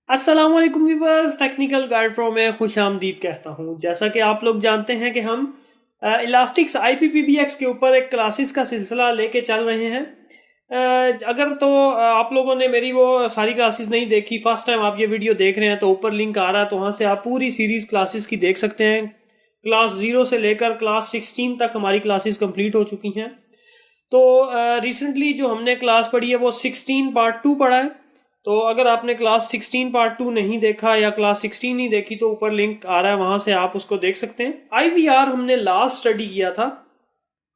अस्सलाम वालेकुम viewers, technical guide pro में खुश आमदीद कहता हूँ। जैसा कि आप लोग जानते हैं कि हम इलास्टिक्स IPPBX के ऊपर एक क्लासेस का सिलसिला लेके चल रहे हैं। अगर तो आप लोगों ने मेरी वो सारी क्लासेस नहीं देखी, फर्स्ट टाइम आप ये वीडियो देख रहे हैं, तो ऊपर लिंक आ रहा है, तो वहाँ से आप पूरी सीरीज़ क्लासेस की देख सकते हैं। क्लास 0 से लेकर क्लास 16 तक हमारी क्लासेस कंप्लीट हो चुकी हैं। तो रिसेंटली जो हमने क्लास पढ़ी है वो 16 पार्ट 2 पढ़ा है। तो अगर आपने क्लास 16 पार्ट 2 नहीं देखा या क्लास 16 नहीं देखी तो ऊपर लिंक आ रहा है, वहां से आप उसको देख सकते हैं। IVR हमने लास्ट स्टडी किया था।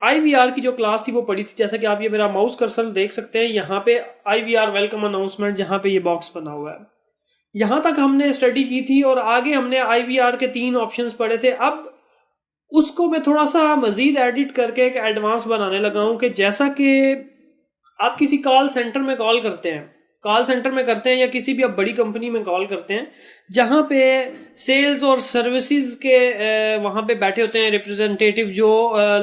IVR की जो क्लास थी वो पढ़ी थी, जैसा कि आप ये मेरा माउस कर्सर देख सकते हैं, यहाँ पे IVR वेलकम अनाउंसमेंट जहाँ पे ये बॉक्स बना हुआ है, यहाँ तक हमने स्टडी की थी। और आगे हमने IVR के 3 ऑप्शंस पढ़े थे। अब उसको मैं थोड़ा सा मजीद एडिट करके एक एडवांस बनाने लगा हूँ कि जैसा कि आप किसी कॉल सेंटर में कॉल करते हैं, या किसी भी आप बड़ी कंपनी में कॉल करते हैं, जहाँ पे सेल्स और सर्विसेज के वहाँ पे बैठे होते हैं रिप्रेजेंटेटिव जो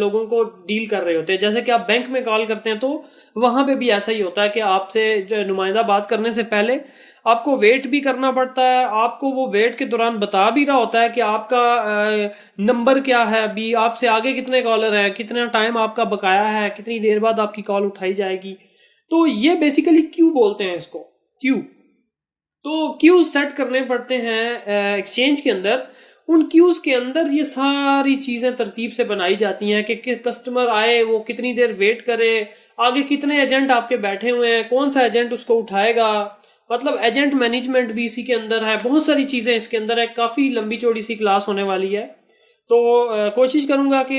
लोगों को डील कर रहे होते हैं। जैसे कि आप बैंक में कॉल करते हैं तो वहाँ पे भी ऐसा ही होता है कि आपसे नुमाइंदा बात करने से पहले आपको वेट भी करना पड़ता है। आपको वो वेट के दौरान बता भी रहा होता है कि आपका नंबर क्या है, अभी आपसे आगे कितने कॉलर हैं, कितना टाइम आपका बकाया है, कितनी देर बाद आपकी कॉल उठाई जाएगी। तो ये बेसिकली क्यू बोलते हैं इसको, क्यू। तो क्यूज सेट करने पड़ते हैं एक्सचेंज के अंदर। उन क्यूज के अंदर ये सारी चीजें तरतीब से बनाई जाती हैं कि कस्टमर आए, वो कितनी देर वेट करे, आगे कितने एजेंट आपके बैठे हुए हैं, कौन सा एजेंट उसको उठाएगा, मतलब एजेंट मैनेजमेंट भी इसी के अंदर है। बहुत सारी चीजें इसके अंदर है। काफी लंबी चौड़ी सी क्लास होने वाली है। तो कोशिश करूंगा कि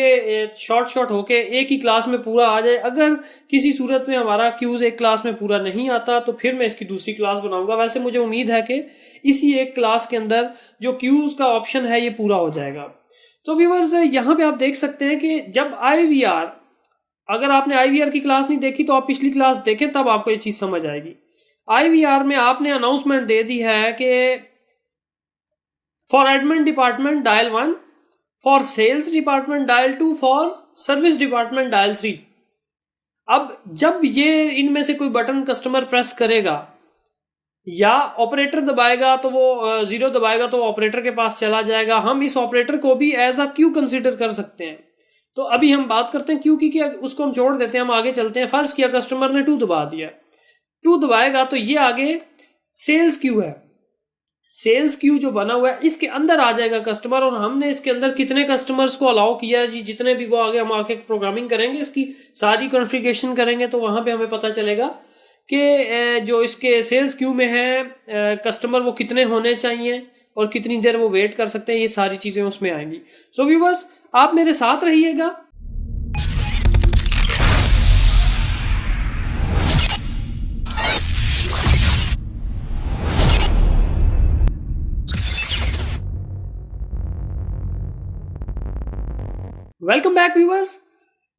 शॉर्ट होके एक ही क्लास में पूरा आ जाए। अगर किसी सूरत में हमारा क्यूज एक क्लास में पूरा नहीं आता तो फिर मैं इसकी दूसरी क्लास बनाऊंगा। वैसे मुझे उम्मीद है कि इसी एक क्लास के अंदर जो क्यूज का ऑप्शन है ये पूरा हो जाएगा। तो व्यूअर्स, यहाँ पे आप देख सकते हैं कि जब IVR, अगर आपने IVR की क्लास नहीं देखी तो आप पिछली क्लास देखें, तब आपको ये चीज समझ आएगी। IVR में आपने अनाउंसमेंट दे दी है कि for admin department dial 1, for sales department dial 2, for service department dial 3। अब जब ये इनमें से कोई बटन कस्टमर प्रेस करेगा या ऑपरेटर दबाएगा तो वो 0 दबाएगा तो ऑपरेटर के पास चला जाएगा। हम इस ऑपरेटर को भी एज अ क्यू कंसीडर कर सकते हैं। तो अभी हम बात करते हैं क्यू की, उसको हम छोड़ देते हैं, हम आगे चलते हैं। फर्ज किया कस्टमर ने 2 दबा दिया, 2 दबाएगा तो ये आगे सेल्स क्यू है। सेल्स क्यू जो बना हुआ है इसके अंदर आ जाएगा कस्टमर, और हमने इसके अंदर कितने कस्टमर्स को अलाउ किया है जी, जितने भी वो आगे हम आके प्रोग्रामिंग करेंगे, इसकी सारी कॉन्फ़िगरेशन करेंगे तो वहां पे हमें पता चलेगा कि जो इसके सेल्स क्यू में है कस्टमर वो कितने होने चाहिए और कितनी देर वो वेट कर सकते हैं। ये सारी चीजें उसमें आएंगी। सो व्यूअर्स, आप मेरे साथ रहिएगा। Welcome back viewers.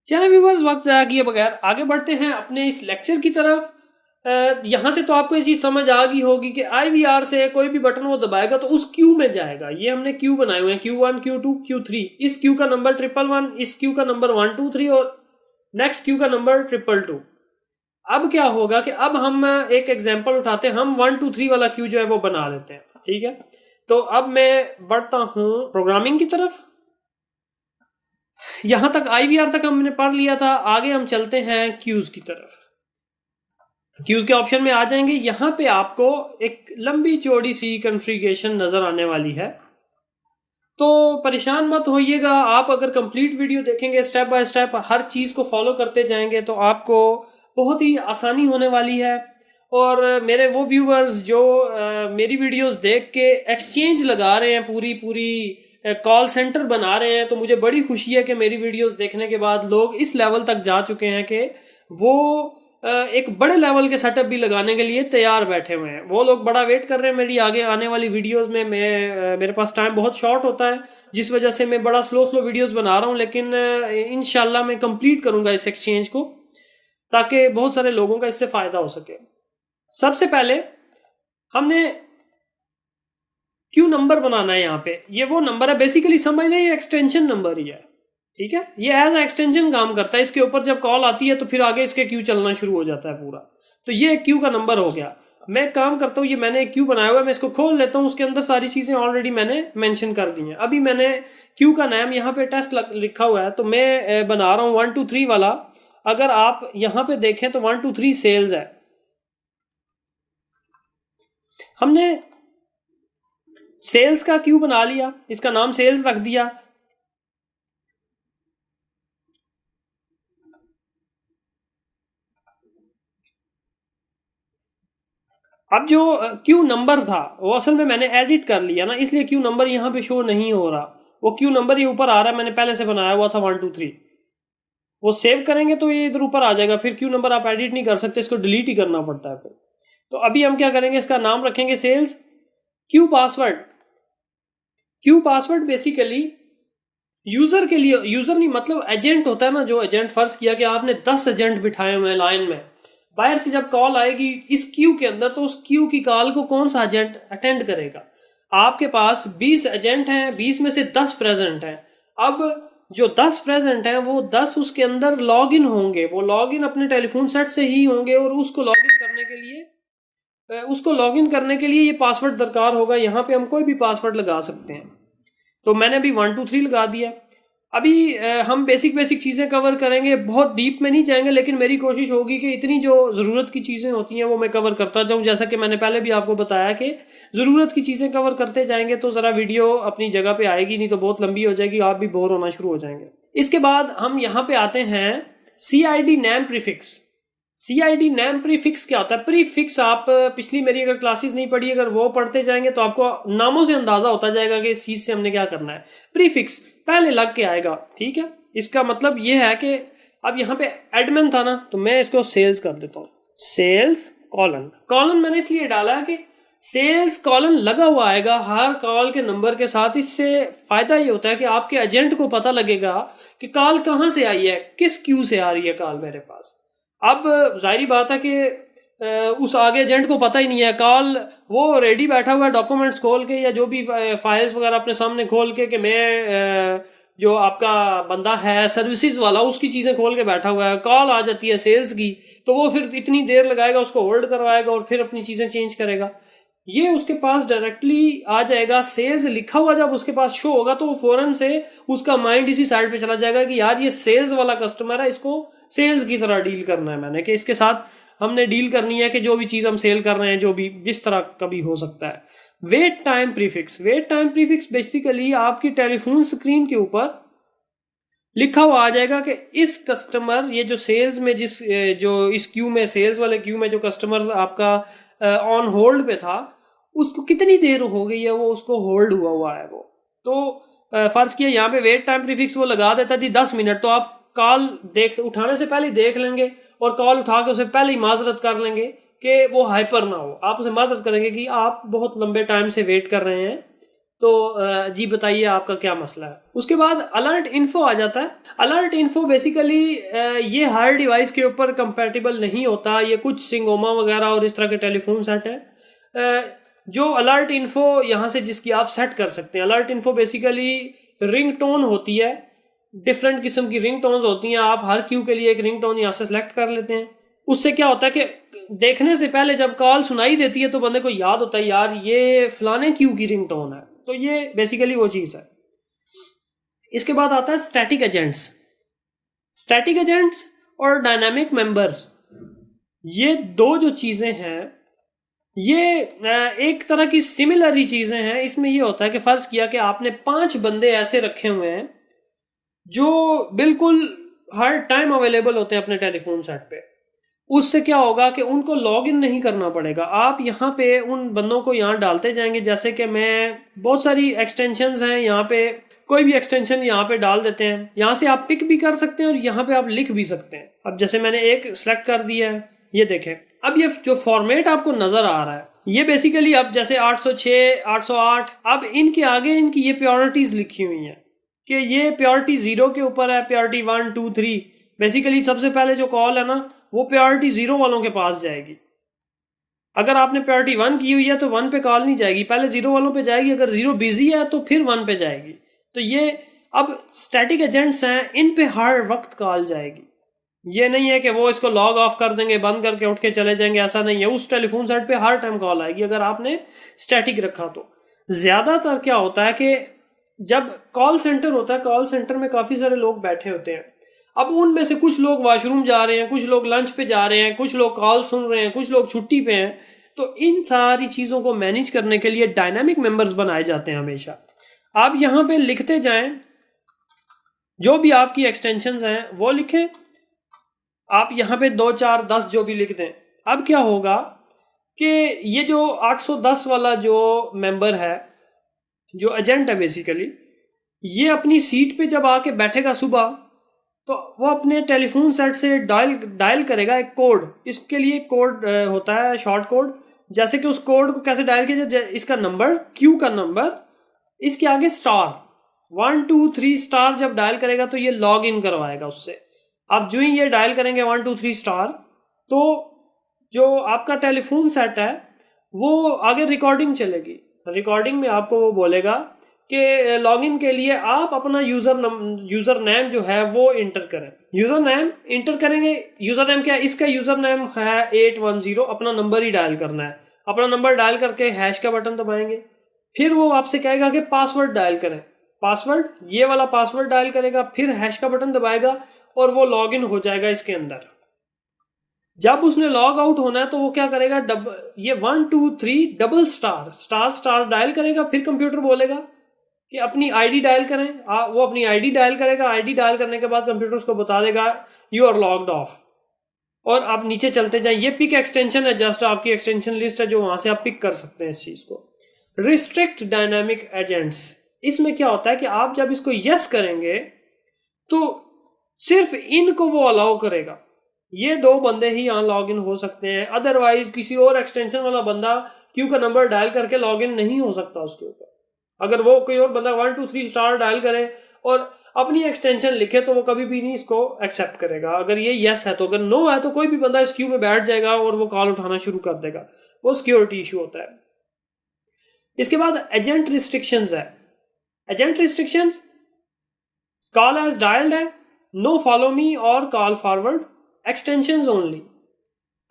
चलिए व्यूवर्स, वक्त ज़ाया किए बगैर आगे बढ़ते हैं अपने इस लेक्चर की तरफ। यहाँ से तो आपको ये चीज़ समझ आ गई होगी कि IVR से कोई भी बटन वो दबाएगा तो उस क्यू में जाएगा। ये हमने क्यू बनाए हुए हैं, Q1, Q2, Q3। इस क्यू का नंबर 111, इस क्यू का नंबर 1, 2, 3 और नेक्स्ट क्यू का नंबर 222। अब क्या होगा कि अब हम एक एग्जाम्पल उठाते हैं, हम 1, 2, 3 वाला क्यू जो है वो बना देते हैं। ठीक है, तो अब मैं बढ़ता हूँ प्रोग्रामिंग की तरफ। यहां तक IVR तक हमने पढ़ लिया था। आगे हम चलते हैं क्यूज की तरफ। क्यूज के ऑप्शन में आ जाएंगे। यहां पे आपको एक लंबी चौड़ी सी कॉन्फ़िगरेशन नजर आने वाली है, तो परेशान मत होइएगा। आप अगर कंप्लीट वीडियो देखेंगे, स्टेप बाय स्टेप हर चीज को फॉलो करते जाएंगे, तो आपको बहुत ही आसानी होने वाली है। और मेरे वो व्यूअर्स जो मेरी वीडियोस देख के एक्सचेंज लगा रहे हैं, पूरी कॉल सेंटर बना रहे हैं, तो मुझे बड़ी खुशी है कि मेरी वीडियोस देखने के बाद लोग इस लेवल तक जा चुके हैं कि वो एक बड़े लेवल के सेटअप भी लगाने के लिए तैयार बैठे हुए हैं। वो लोग बड़ा वेट कर रहे हैं मेरी आगे आने वाली वीडियोस में। मेरे पास टाइम बहुत शॉर्ट होता है, जिस वजह से मैं बड़ा स्लो वीडियोस बना रहा हूँ, लेकिन इंशाल्लाह मैं कंप्लीट करूंगा इस एक्सचेंज को, ताकि बहुत सारे लोगों का इससे फायदा हो सके। सबसे पहले हमने क्यू नंबर बनाना है। यहाँ पे ये वो नंबर है, बेसिकली समझ लें ये एक्सटेंशन नंबर ही है। ठीक है, ये एज एक्सटेंशन काम करता है। इसके ऊपर जब कॉल आती है तो फिर आगे इसके क्यू चलना शुरू हो जाता है पूरा। तो ये क्यू का नंबर हो गया। मैं काम करता हूँ, ये मैंने एक क्यू बनाया हुआ है, मैं इसको खोल लेता हूँ, उसके अंदर सारी चीज़ें ऑलरेडी मैंने मेंशन कर दी हैं। अभी मैंने क्यू का नाम यहाँ पे टेस्ट लिखा हुआ है, तो मैं बना रहा हूँ 1 2 3 वाला। अगर आप यहाँ पे देखें तो 1 2 3 सेल्स है। हमने सेल्स का क्यू बना लिया, इसका नाम सेल्स रख दिया। अब जो क्यू नंबर था वो असल में मैंने एडिट कर लिया ना, इसलिए क्यू नंबर यहाँ पे शो नहीं हो रहा। वो क्यू नंबर ये ऊपर आ रहा है, मैंने पहले से बनाया हुआ था 1 2 3। वो सेव करेंगे तो ये इधर ऊपर आ जाएगा, फिर क्यू नंबर आप एडिट नहीं कर सकते, इसको डिलीट ही करना पड़ता है फिर। तो अभी हम क्या करेंगे, इसका नाम रखेंगे sales. Queue password, queue password basically user के लिए, यूजर नहीं मतलब एजेंट होता है ना, जो एजेंट, फर्ज किया कि आपने 10 एजेंट बिठाए हुए हैं लाइन में, बाहर से जब कॉल आएगी इस क्यू के अंदर, तो उस क्यू की कॉल को कौन सा एजेंट अटेंड करेगा। आपके पास 20 एजेंट हैं, 20 में से 10 प्रेजेंट हैं। अब जो 10 प्रेजेंट हैं वो 10 उसके अंदर लॉग इन होंगे, वो लॉग इन अपने टेलीफोन सेट से ही होंगे, और उसको लॉग इन करने के लिए ये पासवर्ड दरकार होगा। यहाँ पे हम कोई भी पासवर्ड लगा सकते हैं, तो मैंने अभी 1 2 3 लगा दिया। अभी हम बेसिक चीज़ें कवर करेंगे, बहुत डीप में नहीं जाएंगे, लेकिन मेरी कोशिश होगी कि इतनी जो ज़रूरत की चीज़ें होती हैं वो मैं कवर करता जाऊँ। जैसा कि मैंने पहले भी आपको बताया कि ज़रूरत की चीज़ें कवर करते जाएंगे तो ज़रा वीडियो अपनी जगह पे आएगी, नहीं तो बहुत लंबी हो जाएगी, आप भी बोर होना शुरू हो जाएंगे। इसके बाद हम यहाँ पे आते हैं CID name prefix. CID name prefix क्या होता है? प्रीफिक्स आप पिछली मेरी अगर क्लासेस नहीं पढ़ी, अगर वो पढ़ते जाएंगे तो आपको नामों से अंदाजा होता जाएगा कि इस चीज से हमने क्या करना है। प्रीफिक्स पहले लग के आएगा, ठीक है। इसका मतलब ये है कि अब यहाँ पे एडमिन था ना, तो मैं इसको सेल्स कर देता हूँ, सेल्स कॉलन। कॉलन मैंने इसलिए डाला कि सेल्स कॉलन लगा हुआ आएगा हर कॉल के नंबर के साथ। इससे फायदा ये होता है कि आपके एजेंट को पता लगेगा कि कॉल कहाँ से आई है, किस क्यू से आ रही है कॉल मेरे पास। अब जाहिर बात है कि उस आगे एजेंट को पता ही नहीं है, कॉल वो रेडी बैठा हुआ है डॉक्यूमेंट्स खोल के या जो भी फाइल्स वगैरह अपने सामने खोल के कि मैं जो आपका बंदा है सर्विसेज वाला उसकी चीज़ें खोल के बैठा हुआ है। कॉल आ जाती है सेल्स की, तो वो फिर इतनी देर लगाएगा, उसको होल्ड करवाएगा और फिर अपनी चीज़ें चेंज करेगा। ये उसके पास डायरेक्टली आ जाएगा, सेल्स लिखा हुआ जब उसके पास शो होगा तो वो फौरन से उसका माइंड इसी साइड पे चला जाएगा कि यार ये सेल्स वाला कस्टमर है, इसको सेल्स की तरह डील करना है मैंने, कि इसके साथ हमने डील करनी है कि जो भी चीज़ हम सेल कर रहे हैं, जो भी जिस तरह का भी हो सकता है। Wait time prefix, wait time prefix basically आपकी टेलीफोन स्क्रीन के ऊपर लिखा हुआ आ जाएगा कि इस कस्टमर, ये जो सेल्स में जो इस क्यू में, सेल्स वाले क्यू में जो कस्टमर आपका ऑन होल्ड पे था, उसको कितनी देर हो गई है वो उसको होल्ड हुआ है वो। तो फर्ज किया यहाँ पे वेट टाइम प्रीफिक्स वो लगा देता जी 10 मिनट, तो आप कॉल उठाने से पहले देख लेंगे और कॉल उठा के उसे पहले ही माजरत कर लेंगे कि वो हाइपर ना हो। आप उसे माजरत करेंगे कि आप बहुत लंबे टाइम से वेट कर रहे हैं, तो जी बताइए आपका क्या मसला है। उसके बाद अलर्ट इन्फो आ जाता है। अलर्ट इन्फो बेसिकली ये हर डिवाइस के ऊपर कंपैटिबल नहीं होता, ये कुछ सिंगोमा वगैरह और इस तरह के टेलीफोन सेट है जो अलर्ट इन्फो यहाँ से जिसकी आप सेट कर सकते हैं। Alert info basically ring tone होती है, डिफरेंट किस्म की रिंग टोन्स होती हैं, आप हर क्यू के लिए एक रिंग टोन यहाँ से सेलेक्ट कर लेते हैं। उससे क्या होता है कि देखने से पहले जब कॉल सुनाई देती है तो बंदे को याद होता है यार ये फलाने क्यू की रिंग टोन है, तो ये बेसिकली वो चीज़ है। इसके बाद आता है स्टैटिक एजेंट्स। स्टैटिक एजेंट्स और डायनामिक मेंबर्स, ये दो जो चीज़ें हैं ये एक तरह की सिमिलर ही चीज़ें हैं। इसमें ये होता है कि फ़र्ज़ किया कि आपने 5 बंदे ऐसे रखे हुए हैं जो बिल्कुल हर टाइम अवेलेबल होते हैं अपने टेलीफोन सेट पे। उससे क्या होगा कि उनको लॉग इन नहीं करना पड़ेगा, आप यहाँ पे उन बंदों को यहाँ डालते जाएंगे। जैसे कि मैं बहुत सारी एक्सटेंशंस हैं यहाँ पे, कोई भी एक्सटेंशन यहाँ पे डाल देते हैं, यहाँ से आप पिक भी कर सकते हैं और यहाँ पे आप लिख भी सकते हैं। अब जैसे मैंने एक सेलेक्ट कर दिया है, ये देखें। अब ये जो फॉर्मेट आपको नजर आ रहा है ये बेसिकली अब जैसे 806, 808, अब इनके आगे इनकी ये प्योरिटीज लिखी हुई हैं कि ये प्योरिटी 0 के ऊपर है, प्योरिटी 1 2 3। बेसिकली सबसे पहले जो कॉल है ना वो प्योरिटी 0 वालों के पास जाएगी। अगर आपने प्योरिटी 1 की हुई है तो 1 पे कॉल नहीं जाएगी, पहले 0 वालों पे जाएगी। अगर 0 बिजी है तो फिर 1 पे जाएगी। तो ये अब स्टैटिक एजेंट्स हैं, इन पे हर वक्त कॉल जाएगी। ये नहीं है कि वो इसको लॉग ऑफ कर देंगे, बंद करके उठ के चले जाएंगे, ऐसा नहीं है। उस टेलीफोन सेट पे हर टाइम कॉल आएगी अगर आपने स्टैटिक रखा तो। ज़्यादातर क्या होता है कि जब कॉल सेंटर होता है, कॉल सेंटर में काफ़ी सारे लोग बैठे होते हैं। अब उनमें से कुछ लोग वॉशरूम जा रहे हैं, कुछ लोग लंच पे जा रहे हैं, कुछ लोग कॉल सुन रहे हैं, कुछ लोग छुट्टी पे हैं। तो इन सारी चीज़ों को मैनेज करने के लिए डायनामिक मेंबर्स बनाए जाते हैं हमेशा। आप यहाँ पे लिखते जाएं, जो भी आपकी एक्सटेंशंस हैं वो लिखें। आप यहाँ पे 2, 4, 10 जो भी लिख दें। अब क्या होगा कि ये जो 810 वाला जो मेंबर है, जो एजेंट है बेसिकली, ये अपनी सीट पे जब आके बैठेगा सुबह, तो वो अपने टेलीफोन सेट से डायल करेगा एक कोड। इसके लिए कोड होता है, शॉर्ट कोड। जैसे कि उस कोड को कैसे डायल किया जाए, इसका नंबर, क्यू का नंबर, इसके आगे स्टार, 1 2 3 स्टार जब डायल करेगा तो ये लॉग इन करवाएगा उससे। आप जो ही ये डायल करेंगे 1 2 3 स्टार, तो जो आपका टेलीफोन सेट है वो आगे रिकॉर्डिंग चलेगी। रिकॉर्डिंग में आपको वो बोलेगा कि लॉगिन के लिए आप अपना यूज़र नेम जो है वो इंटर करें। यूज़र नेम इंटर करेंगे। यूज़र नेम क्या है? इसका यूज़र नेम है 810। अपना नंबर ही डायल करना है। अपना नंबर डायल करके हैश का बटन दबाएंगे। फिर वो आपसे कहेगा कि पासवर्ड डायल करें। पासवर्ड, ये वाला पासवर्ड डायल करेगा, फिर हैश का बटन दबाएगा और वो लॉग इन हो जाएगा इसके अंदर। जब उसने लॉग आउट होना है तो वो क्या करेगा, ये 1 2 3 डबल स्टार डायल करेगा। फिर कंप्यूटर बोलेगा कि अपनी आईडी डायल करें। वो अपनी आईडी डायल करेगा। आईडी डायल करने के बाद कंप्यूटर उसको बता देगा यू आर लॉग्ड ऑफ। और आप नीचे चलते जाएं। ये पिक एक्सटेंशन है, जस्ट आपकी एक्सटेंशन लिस्ट है जो वहां से आप पिक कर सकते हैं इस चीज को। रिस्ट्रिक्ट डायनामिक एजेंट्स, इसमें क्या होता है कि आप जब इसको यस करेंगे तो सिर्फ इनको वो अलाउ करेगा। ये 2 बंदे ही यहाँ लॉग इन हो सकते हैं, अदरवाइज किसी और एक्सटेंशन वाला बंदा क्यू का नंबर डायल करके लॉग इन नहीं हो सकता उसके ऊपर। अगर वो कोई और बंदा 1 2 3 स्टार डायल करे और अपनी एक्सटेंशन लिखे तो वो कभी भी नहीं इसको एक्सेप्ट करेगा। अगर ये यस है तो, अगर नो है तो कोई भी बंदा इस क्यू में बैठ जाएगा और वो कॉल उठाना शुरू कर देगा। वो सिक्योरिटी इशू होता है। इसके बाद एजेंट रिस्ट्रिक्शंस है। Agent restrictions, call as dialled है, नो फॉलो मी और कॉल फॉरवर्ड, एक्सटेंशंस ओनली।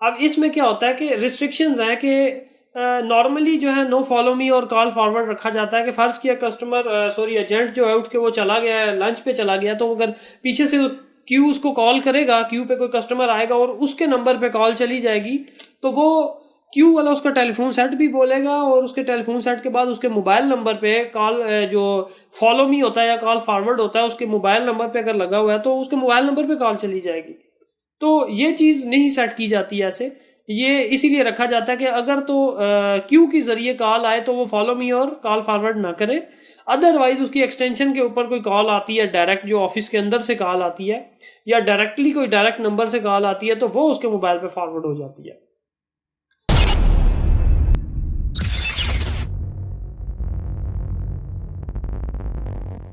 अब इसमें क्या होता है कि रिस्ट्रिक्शंस हैं कि नॉर्मली जो है नो फॉलो मी और कॉल फॉरवर्ड रखा जाता है कि फर्ज किया एजेंट जो है उठ के वो चला गया है, लंच पे चला गया, तो अगर पीछे से क्यू उसको कॉल करेगा, क्यू पे कोई कस्टमर आएगा और उसके नंबर पे कॉल चली जाएगी, तो वो क्यू वाला उसका टेलीफोन सेट भी बोलेगा और उसके टेलीफोन सेट के बाद उसके मोबाइल नंबर पे कॉल, जो फॉलो मी होता है या कॉल फॉरवर्ड होता है, उसके मोबाइल नंबर पे अगर लगा हुआ है तो उसके मोबाइल नंबर पे कॉल चली जाएगी। तो ये चीज़ नहीं सेट की जाती है ऐसे। ये इसीलिए रखा जाता है कि अगर तो क्यू के जरिए कॉल आए तो वो फॉलो मी और कॉल फॉरवर्ड ना करे। अदरवाइज उसकी एक्सटेंशन के ऊपर कोई कॉल आती है, डायरेक्ट जो ऑफिस के अंदर से कॉल आती है या डायरेक्टली कोई डायरेक्ट नंबर से कॉल आती है, तो वो उसके मोबाइल पे फॉरवर्ड हो जाती है।